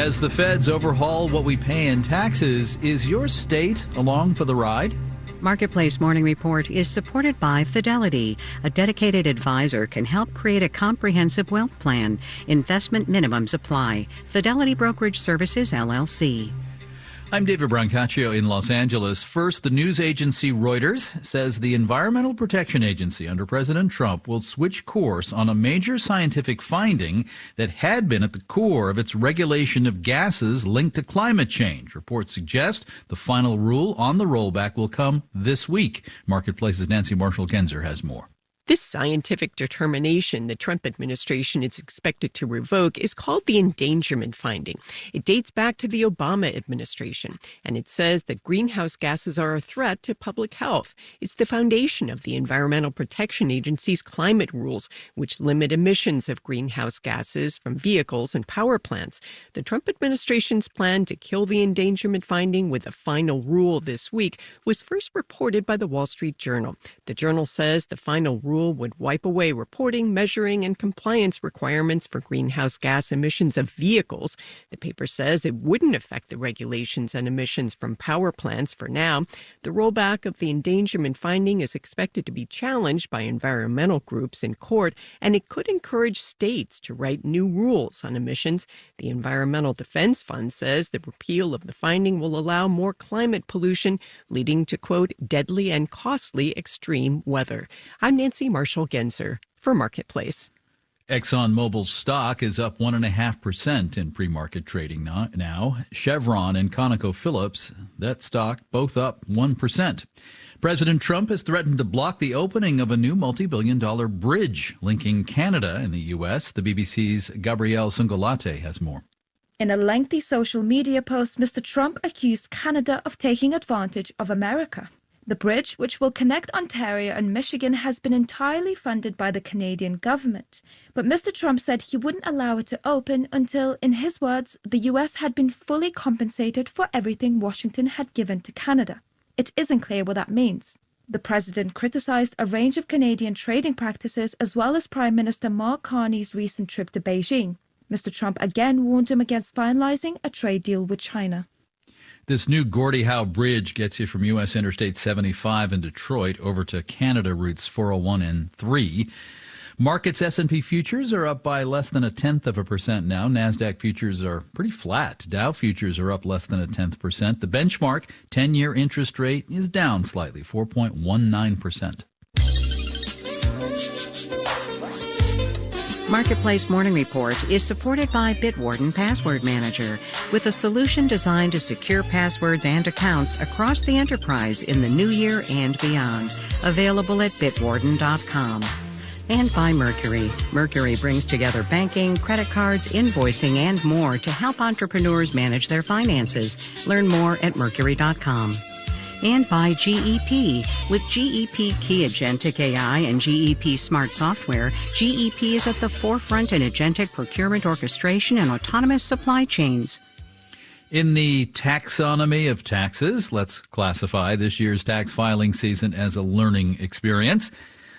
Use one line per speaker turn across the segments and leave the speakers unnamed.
As the feds overhaul what we pay in taxes, is your state along for the ride?
Marketplace Morning Report is supported by Fidelity. A dedicated advisor can help create a comprehensive wealth plan. Investment minimums apply. Fidelity Brokerage Services, LLC.
I'm David Brancaccio in Los Angeles. First, the news agency Reuters says the Environmental Protection Agency under President Trump will switch course on a major scientific finding that had been at the core of its regulation of gases linked to climate change. Reports suggest the final rule on the rollback will come this week. Marketplace's Nancy Marshall-Genzer has more.
This scientific determination the Trump administration is expected to revoke is called the endangerment finding. It dates back to the Obama administration, and it says that greenhouse gases are a threat to public health. It's the foundation of the Environmental Protection Agency's climate rules, which limit emissions of greenhouse gases from vehicles and power plants. The Trump administration's plan to kill the endangerment finding with a final rule this week was first reported by the Wall Street Journal. The journal says the final rule would wipe away reporting, measuring, and compliance requirements for greenhouse gas emissions of vehicles. The paper says it wouldn't affect the regulations and emissions from power plants for now. The rollback of the endangerment finding is expected to be challenged by environmental groups in court, and it could encourage states to write new rules on emissions. The Environmental Defense Fund says the repeal of the finding will allow more climate pollution, leading to, quote, deadly and costly extreme weather. I'm Nancy Marshall-Genzer for Marketplace.
ExxonMobil's stock is up 1.5% in pre-market trading now. Chevron and ConocoPhillips, that stock both up 1%. President Trump has threatened to block the opening of a new multi-billion-dollar bridge linking Canada and the U.S. The BBC's Gabrielle Sungolate has more.
In a lengthy social media post, Mr. Trump accused Canada of taking advantage of America. The bridge, which will connect Ontario and Michigan, has been entirely funded by the Canadian government. But Mr. Trump said he wouldn't allow it to open until, in his words, the U.S. had been fully compensated for everything Washington had given to Canada. It isn't clear what that means. The president criticized a range of Canadian trading practices as well as Prime Minister Mark Carney's recent trip to Beijing. Mr. Trump again warned him against finalizing a trade deal with China.
This new Gordie Howe Bridge gets you from U.S. Interstate 75 in Detroit over to Canada routes 401 and 3. Markets S&P futures are up by less than 0.1% now. NASDAQ futures are pretty flat. Dow futures are up less than 0.1%. The benchmark 10-year interest rate is down slightly, 4.19%.
Marketplace Morning Report is supported by Bitwarden Password Manager, with a solution designed to secure passwords and accounts across the enterprise in the new year and beyond. Available at bitwarden.com. And by Mercury. Mercury brings together banking, credit cards, invoicing, and more to help entrepreneurs manage their finances. Learn more at mercury.com. And by GEP. With GEP Key Agentic AI and GEP Smart Software, GEP is at the forefront in agentic procurement orchestration and autonomous supply chains.
In the taxonomy of taxes, let's classify this year's tax filing season as a learning experience.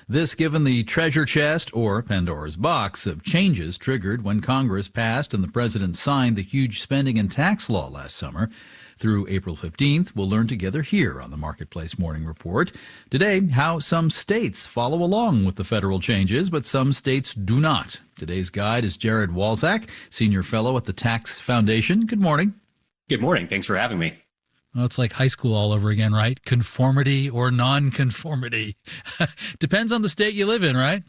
This given the treasure chest, or Pandora's box, of changes triggered when Congress passed and the president signed the huge spending and tax law last summer. Through April 15th, we'll learn together here on the Marketplace Morning Report. Today, how some states follow along with the federal changes, but some states do not. Today's guide is Jared Walczak, Senior Fellow at the Tax Foundation. Good morning.
Good morning. Thanks for having me.
Well, it's like high school all over again, right? Conformity or non-conformity. Depends on the state you live in, right?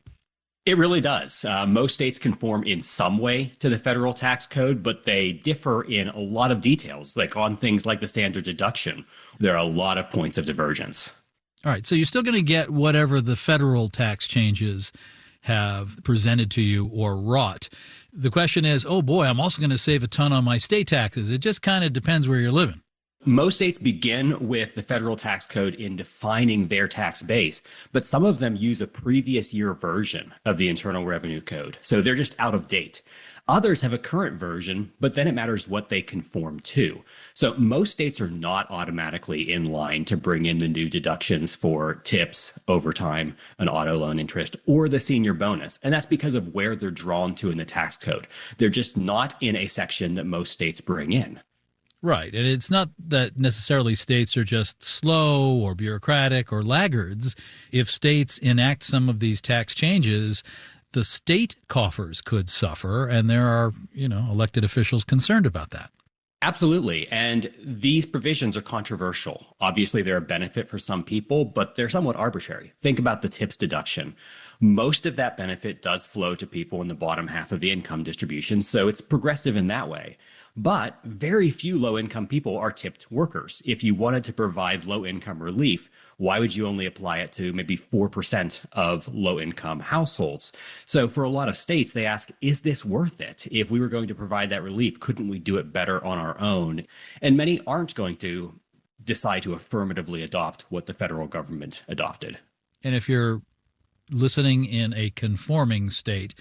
It really does. Most states conform in some way to the federal tax code, but they differ in a lot of details, like on things like the standard deduction. There are a lot of points of divergence.
All right, so you're still going to get whatever the federal tax changes have presented to you or wrought. The question is, oh boy, I'm also going to save a ton on my state taxes. It just kind of depends where you're living.
Most states begin with the federal tax code in defining their tax base, but some of them use a previous year version of the Internal Revenue Code. So they're just out of date. Others have a current version, but then it matters what they conform to. So most states are not automatically in line to bring in the new deductions for tips, overtime, an auto loan interest, or the senior bonus. And that's because of where they're drawn to in the tax code. They're just not in a section that most states bring in.
Right. And it's not that necessarily states are just slow or bureaucratic or laggards. If states enact some of these tax changes, the state coffers could suffer, and there are, elected officials concerned about that.
Absolutely. And these provisions are controversial. Obviously, they're a benefit for some people, but they're somewhat arbitrary. Think about the tips deduction. Most of that benefit does flow to people in the bottom half of the income distribution, so it's progressive in that way. But very few low-income people are tipped workers. If you wanted to provide low-income relief, why would you only apply it to maybe 4% of low-income households? So for a lot of states, they ask, is this worth it? If we were going to provide that relief, couldn't we do it better on our own? And many aren't going to decide to affirmatively adopt what the federal government adopted.
And if you're listening in a conforming state,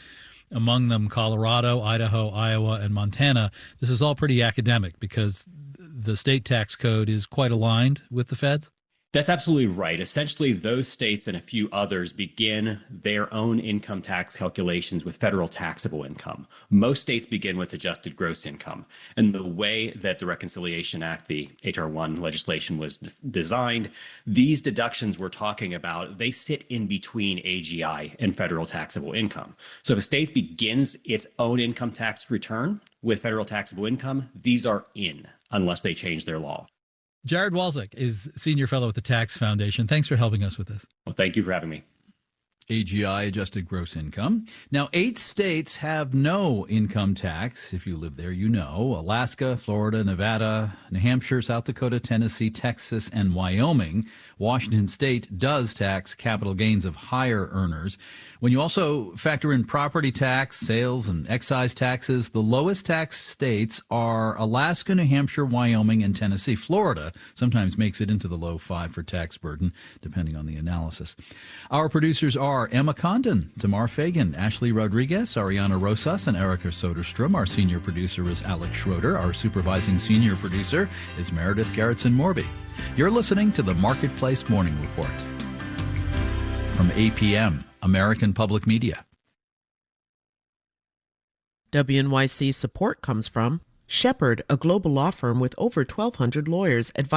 among them Colorado, Idaho, Iowa, and Montana, this is all pretty academic because the state tax code is quite aligned with the feds.
That's absolutely right. Essentially, those states and a few others begin their own income tax calculations with federal taxable income. Most states begin with adjusted gross income. And the way that the Reconciliation Act, the H.R. 1 legislation, was designed, these deductions we're talking about, they sit in between AGI and federal taxable income. So if a state begins its own income tax return with federal taxable income, these are in, unless they change their law.
Jared Walczyk is Senior Fellow at the Tax Foundation. Thanks for helping us with this.
Well, thank you for having me.
AGI, adjusted gross income. Now, 8 states have no income tax. If you live there, you know. Alaska, Florida, Nevada, New Hampshire, South Dakota, Tennessee, Texas, and Wyoming. Washington State does tax capital gains of higher earners. When you also factor in property tax, sales, and excise taxes, the lowest tax states are Alaska, New Hampshire, Wyoming, and Tennessee. Florida sometimes makes it into the low 5 for tax burden, depending on the analysis. Our producers are Emma Condon, Tamar Fagan, Ashley Rodriguez, Ariana Rosas, and Erica Soderstrom. Our senior producer is Alex Schroeder. Our supervising senior producer is Meredith Gerritsen-Morby. You're listening to the Marketplace Morning Report from APM, American Public Media.
WNYC support comes from Shepherd, a global law firm with over 1,200 lawyers advising